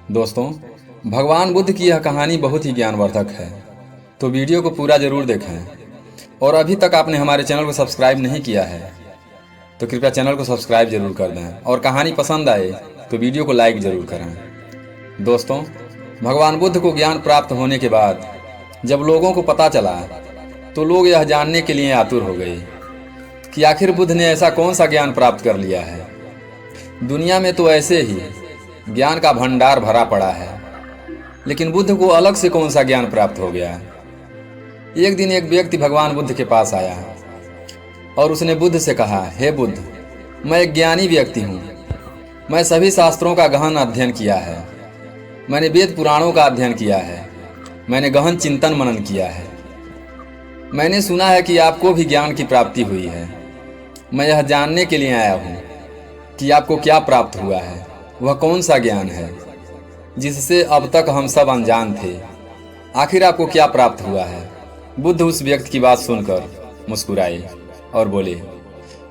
दोस्तों, भगवान बुद्ध की यह कहानी बहुत ही ज्ञानवर्धक है, तो वीडियो को पूरा ज़रूर देखें। और अभी तक आपने हमारे चैनल को सब्सक्राइब नहीं किया है तो कृपया चैनल को सब्सक्राइब जरूर कर दें, और कहानी पसंद आए तो वीडियो को लाइक ज़रूर करें। दोस्तों, भगवान बुद्ध को ज्ञान प्राप्त होने के बाद जब लोगों को पता चला तो लोग यह जानने के लिए आतुर हो गए कि आखिर बुद्ध ने ऐसा कौन सा ज्ञान प्राप्त कर लिया है। दुनिया में तो ऐसे ही ज्ञान का भंडार भरा पड़ा है, लेकिन बुद्ध को अलग से कौन सा ज्ञान प्राप्त हो गया। एक दिन एक व्यक्ति भगवान बुद्ध के पास आया और उसने बुद्ध से कहा, हे बुद्ध, मैं एक ज्ञानी व्यक्ति हूँ। मैं सभी शास्त्रों का गहन अध्ययन किया है। मैंने वेद पुराणों का अध्ययन किया है। मैंने गहन चिंतन मनन किया है। मैंने सुना है कि आपको भी ज्ञान की प्राप्ति हुई है। मैं यह जानने के लिए आया हूँ कि आपको क्या प्राप्त हुआ है, वह कौन सा ज्ञान है जिससे अब तक हम सब अनजान थे। आखिर आपको क्या प्राप्त हुआ है। बुद्ध उस व्यक्ति की बात सुनकर मुस्कुराए और बोले,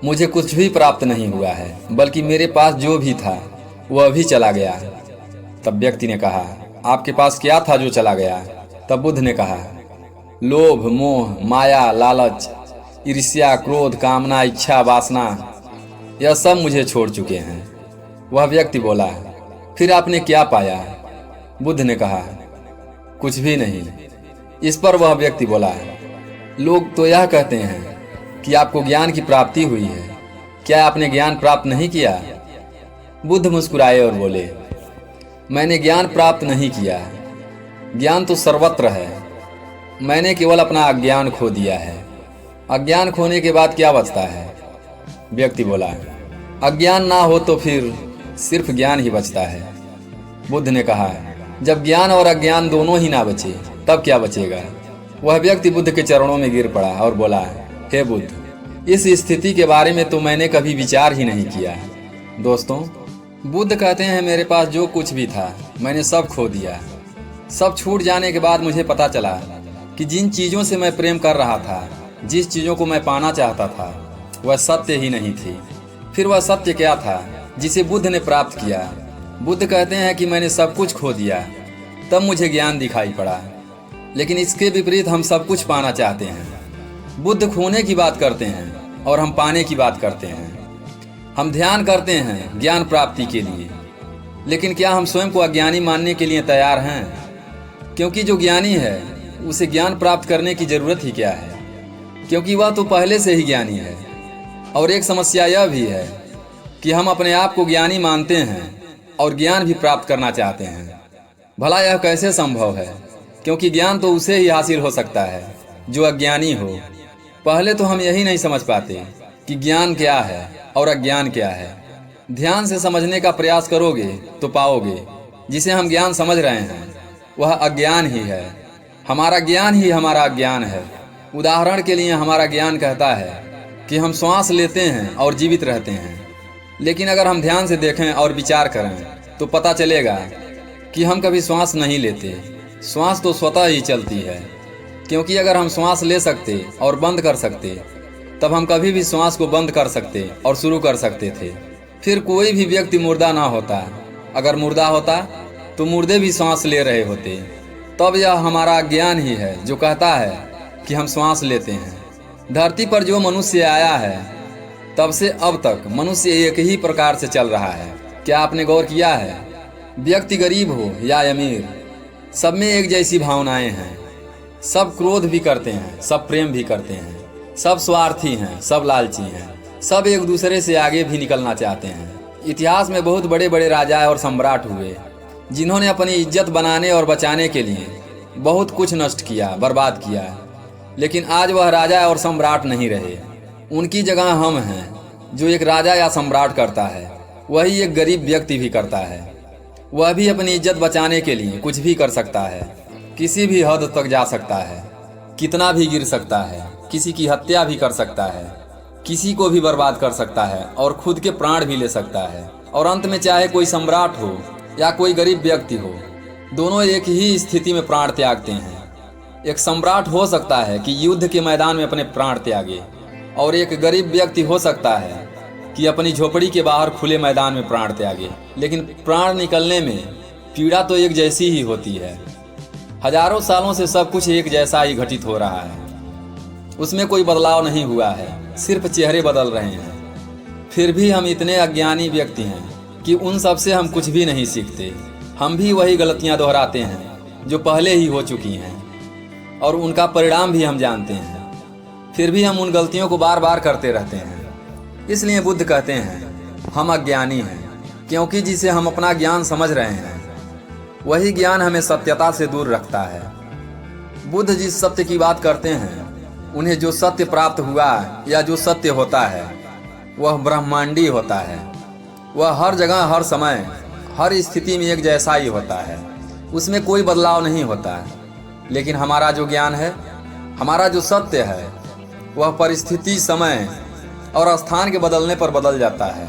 मुझे कुछ भी प्राप्त नहीं हुआ है, बल्कि मेरे पास जो भी था वह भी चला गया। तब व्यक्ति ने कहा, आपके पास क्या था जो चला गया। तब बुद्ध ने कहा, लोभ, मोह, माया, लालच, ईर्ष्या, क्रोध, कामना, इच्छा, वासना, यह सब मुझे छोड़ चुके हैं। वह व्यक्ति बोला, फिर आपने क्या पाया। बुद्ध ने कहा, कुछ भी नहीं। इस पर वह व्यक्ति बोला, लोग तो यह कहते हैं कि आपको ज्ञान की प्राप्ति हुई है, क्या आपने ज्ञान प्राप्त नहीं किया। बुद्ध मुस्कुराए और बोले, मैंने ज्ञान प्राप्त नहीं किया। ज्ञान तो सर्वत्र है। मैंने केवल अपना अज्ञान खो दिया है। अज्ञान खोने के बाद क्या बचता है। व्यक्ति बोला, अज्ञान ना हो तो फिर सिर्फ ज्ञान ही बचता है। बुद्ध ने कहा, जब ज्ञान और अज्ञान दोनों ही ना बचे तब क्या बचेगा। वह व्यक्ति बुद्ध के चरणों में गिर पड़ा और बोला, हे बुद्ध, इस स्थिति के बारे में तो मैंने कभी विचार ही नहीं किया। दोस्तों, बुद्ध कहते हैं, मेरे पास जो कुछ भी था मैंने सब खो दिया। सब छूट जाने के बाद मुझे पता चला कि जिन चीज़ों से मैं प्रेम कर रहा था, जिस चीज़ों को मैं पाना चाहता था, वह सत्य ही नहीं थी। फिर वह सत्य क्या था जिसे बुद्ध ने प्राप्त किया। बुद्ध कहते हैं कि मैंने सब कुछ खो दिया, तब मुझे ज्ञान दिखाई पड़ा। लेकिन इसके विपरीत हम सब कुछ पाना चाहते हैं। बुद्ध खोने की बात करते हैं और हम पाने की बात करते हैं। हम ध्यान करते हैं ज्ञान प्राप्ति के लिए, लेकिन क्या हम स्वयं को अज्ञानी मानने के लिए तैयार हैं। क्योंकि जो ज्ञानी है उसे ज्ञान प्राप्त करने की जरूरत ही क्या है, क्योंकि वह तो पहले से ही ज्ञानी है। और एक समस्या यह भी है कि हम अपने आप को ज्ञानी मानते हैं और ज्ञान भी प्राप्त करना चाहते हैं। भला यह कैसे संभव है, क्योंकि ज्ञान तो उसे ही हासिल हो सकता है जो अज्ञानी हो। पहले तो हम यही नहीं समझ पाते कि ज्ञान क्या है और अज्ञान क्या है। ध्यान से समझने का प्रयास करोगे तो पाओगे जिसे हम ज्ञान समझ रहे हैं वह अज्ञान ही है। हमारा ज्ञान ही हमारा अज्ञान है। उदाहरण के लिए हमारा ज्ञान कहता है कि हम श्वास लेते हैं और जीवित रहते हैं, लेकिन अगर हम ध्यान से देखें और विचार करें तो पता चलेगा कि हम कभी श्वास नहीं लेते। श्वास तो स्वतः ही चलती है, क्योंकि अगर हम श्वास ले सकते और बंद कर सकते तब हम कभी भी श्वास को बंद कर सकते और शुरू कर सकते थे। फिर कोई भी व्यक्ति मुर्दा ना होता। अगर मुर्दा होता तो मुर्दे भी श्वास ले रहे होते। तब यह हमारा ज्ञान ही है जो कहता है कि हम श्वास लेते हैं। धरती पर जो मनुष्य आया है तब से अब तक मनुष्य एक ही प्रकार से चल रहा है। क्या आपने गौर किया है, व्यक्ति गरीब हो या अमीर, सब में एक जैसी भावनाएं हैं। सब क्रोध भी करते हैं, सब प्रेम भी करते हैं, सब स्वार्थी हैं, सब लालची हैं, सब एक दूसरे से आगे भी निकलना चाहते हैं। इतिहास में बहुत बड़े बड़े राजा और सम्राट हुए जिन्होंने अपनी इज्जत बनाने और बचाने के लिए बहुत कुछ नष्ट किया, बर्बाद किया। लेकिन आज वह राजा और सम्राट नहीं रहे। उनकी जगह हम हैं। जो एक राजा या सम्राट करता है वही एक गरीब व्यक्ति भी करता है। वह भी अपनी इज्जत बचाने के लिए कुछ भी कर सकता है, किसी भी हद तक जा सकता है, कितना भी गिर सकता है, किसी की हत्या भी कर सकता है, किसी को भी बर्बाद कर सकता है और खुद के प्राण भी ले सकता है। और अंत में चाहे कोई सम्राट हो या कोई गरीब व्यक्ति हो, दोनों एक ही स्थिति में प्राण त्यागते हैं। एक सम्राट हो सकता है कि युद्ध के मैदान में अपने प्राण त्यागे, और एक गरीब व्यक्ति हो सकता है कि अपनी झोपड़ी के बाहर खुले मैदान में प्राण त्यागे। लेकिन प्राण निकलने में पीड़ा तो एक जैसी ही होती है। हजारों सालों से सब कुछ एक जैसा ही घटित हो रहा है, उसमें कोई बदलाव नहीं हुआ है, सिर्फ चेहरे बदल रहे हैं। फिर भी हम इतने अज्ञानी व्यक्ति हैं कि उन सब से हम कुछ भी नहीं सीखते। हम भी वही गलतियां दोहराते हैं जो पहले ही हो चुकी हैं, और उनका परिणाम भी हम जानते हैं। फिर भी हम उन गलतियों को बार बार करते रहते हैं। इसलिए बुद्ध कहते हैं हम अज्ञानी हैं, क्योंकि जिसे हम अपना ज्ञान समझ रहे हैं वही ज्ञान हमें सत्यता से दूर रखता है। बुद्ध जिस सत्य की बात करते हैं, उन्हें जो सत्य प्राप्त हुआ या जो सत्य होता है वह ब्रह्मांडी होता है। वह हर जगह, हर समय, हर स्थिति में एक जैसा ही होता है, उसमें कोई बदलाव नहीं होता है। लेकिन हमारा जो ज्ञान है, हमारा जो सत्य है, वह परिस्थिति, समय और स्थान के बदलने पर बदल जाता है।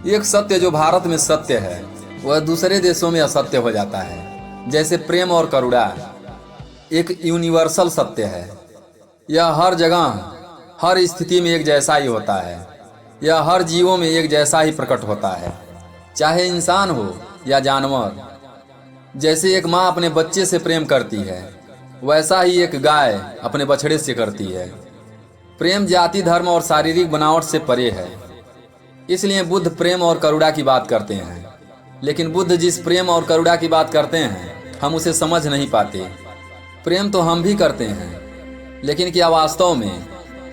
एक सत्य जो भारत में सत्य है वह दूसरे देशों में असत्य हो जाता है। जैसे प्रेम और करुणा एक यूनिवर्सल सत्य है। यह हर जगह, हर स्थिति में एक जैसा ही होता है। यह हर जीवों में एक जैसा ही प्रकट होता है, चाहे इंसान हो या जानवर। जैसे एक माँ अपने बच्चे से प्रेम करती है, वैसा ही एक गाय अपने बछड़े से करती है। प्रेम जाति, धर्म और शारीरिक बनावट से परे है। इसलिए बुद्ध प्रेम और करुणा की बात करते हैं। लेकिन बुद्ध जिस प्रेम और करुणा की बात करते हैं, हम उसे समझ नहीं पाते। प्रेम तो हम भी करते हैं, लेकिन क्या वास्तव में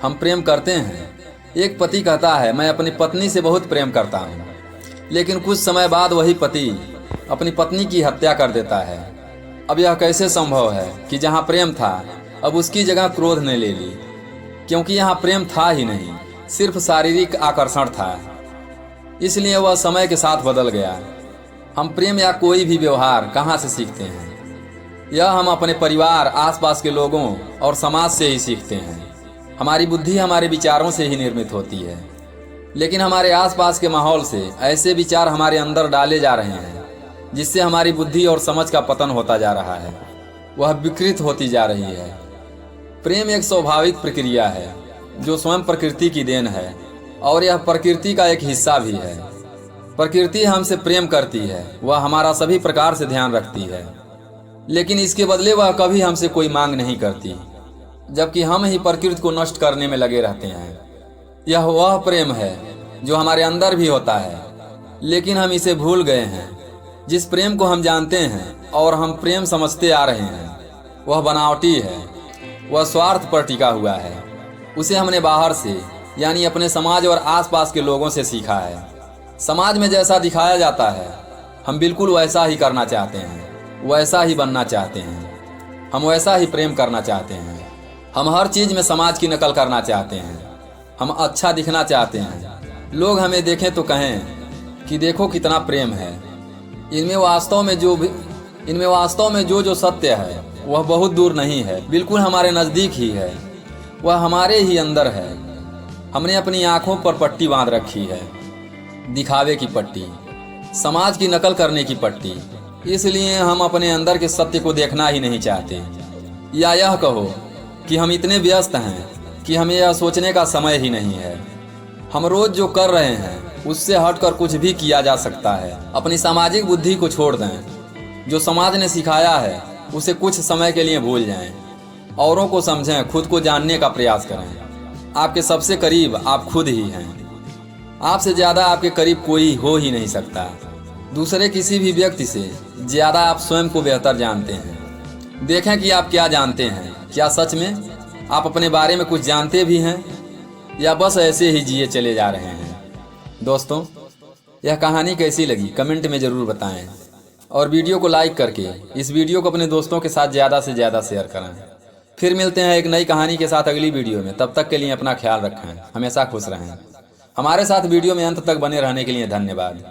हम प्रेम करते हैं? एक पति कहता है मैं अपनी पत्नी से बहुत प्रेम करता हूँ, लेकिन कुछ समय बाद वही पति अपनी पत्नी की हत्या कर देता है। अब यह कैसे संभव है कि जहाँ प्रेम था अब उसकी जगह क्रोध ने ले ली? क्योंकि यहाँ प्रेम था ही नहीं, सिर्फ शारीरिक आकर्षण था। इसलिए वह समय के साथ बदल गया। हम प्रेम या कोई भी व्यवहार कहाँ से सीखते हैं? यह हम अपने परिवार, आसपास के लोगों और समाज से ही सीखते हैं। हमारी बुद्धि हमारे विचारों से ही निर्मित होती है, लेकिन हमारे आसपास के माहौल से ऐसे विचार हमारे अंदर डाले जा रहे हैं जिससे हमारी बुद्धि और समझ का पतन होता जा रहा है, वह विकृत होती जा रही है। प्रेम एक स्वाभाविक प्रक्रिया है जो स्वयं प्रकृति की देन है, और यह प्रकृति का एक हिस्सा भी है। प्रकृति हमसे प्रेम करती है, वह हमारा सभी प्रकार से ध्यान रखती है, लेकिन इसके बदले वह कभी हमसे कोई मांग नहीं करती, जबकि हम ही प्रकृति को नष्ट करने में लगे रहते हैं। यह वह प्रेम है जो हमारे अंदर भी होता है, लेकिन हम इसे भूल गए हैं। जिस प्रेम को हम जानते हैं और हम प्रेम समझते आ रहे हैं, वह बनावटी है, वह स्वार्थ पर टिका हुआ है। उसे हमने बाहर से, यानी अपने समाज और आसपास के लोगों से सीखा है। समाज में जैसा दिखाया जाता है, हम बिल्कुल वैसा ही करना चाहते हैं, वैसा ही बनना चाहते हैं। हम वैसा ही प्रेम करना चाहते हैं। हम हर चीज़ में समाज की नकल करना चाहते हैं। हम अच्छा दिखना चाहते हैं। लोग हमें देखें तो कहें कि देखो कितना प्रेम है। इनमें वास्तव में जो सत्य है वह बहुत दूर नहीं है, बिल्कुल हमारे नज़दीक ही है। वह हमारे ही अंदर है। हमने अपनी आँखों पर पट्टी बांध रखी है, दिखावे की पट्टी, समाज की नकल करने की पट्टी। इसलिए हम अपने अंदर के सत्य को देखना ही नहीं चाहते, या यह कहो कि हम इतने व्यस्त हैं कि हमें यह सोचने का समय ही नहीं है। हम रोज जो कर रहे हैं उससे हटकर कुछ भी किया जा सकता है। अपनी सामाजिक बुद्धि को छोड़ दें। जो समाज ने सिखाया है उसे कुछ समय के लिए भूल जाएं। औरों को समझें, खुद को जानने का प्रयास करें। आपके सबसे करीब आप खुद ही हैं। आपसे ज़्यादा आपके करीब कोई हो ही नहीं सकता। दूसरे किसी भी व्यक्ति से ज़्यादा आप स्वयं को बेहतर जानते हैं। देखें कि आप क्या जानते हैं। क्या सच में आप अपने बारे में कुछ जानते भी हैं, या बस ऐसे ही जिए चले जा रहे हैं? दोस्तों, यह कहानी कैसी लगी कमेंट में ज़रूर बताएं, और वीडियो को लाइक करके इस वीडियो को अपने दोस्तों के साथ ज़्यादा से ज़्यादा शेयर करें। फिर मिलते हैं एक नई कहानी के साथ अगली वीडियो में। तब तक के लिए अपना ख्याल रखें, हमेशा खुश रहें। हमारे साथ वीडियो में अंत तक बने रहने के लिए धन्यवाद।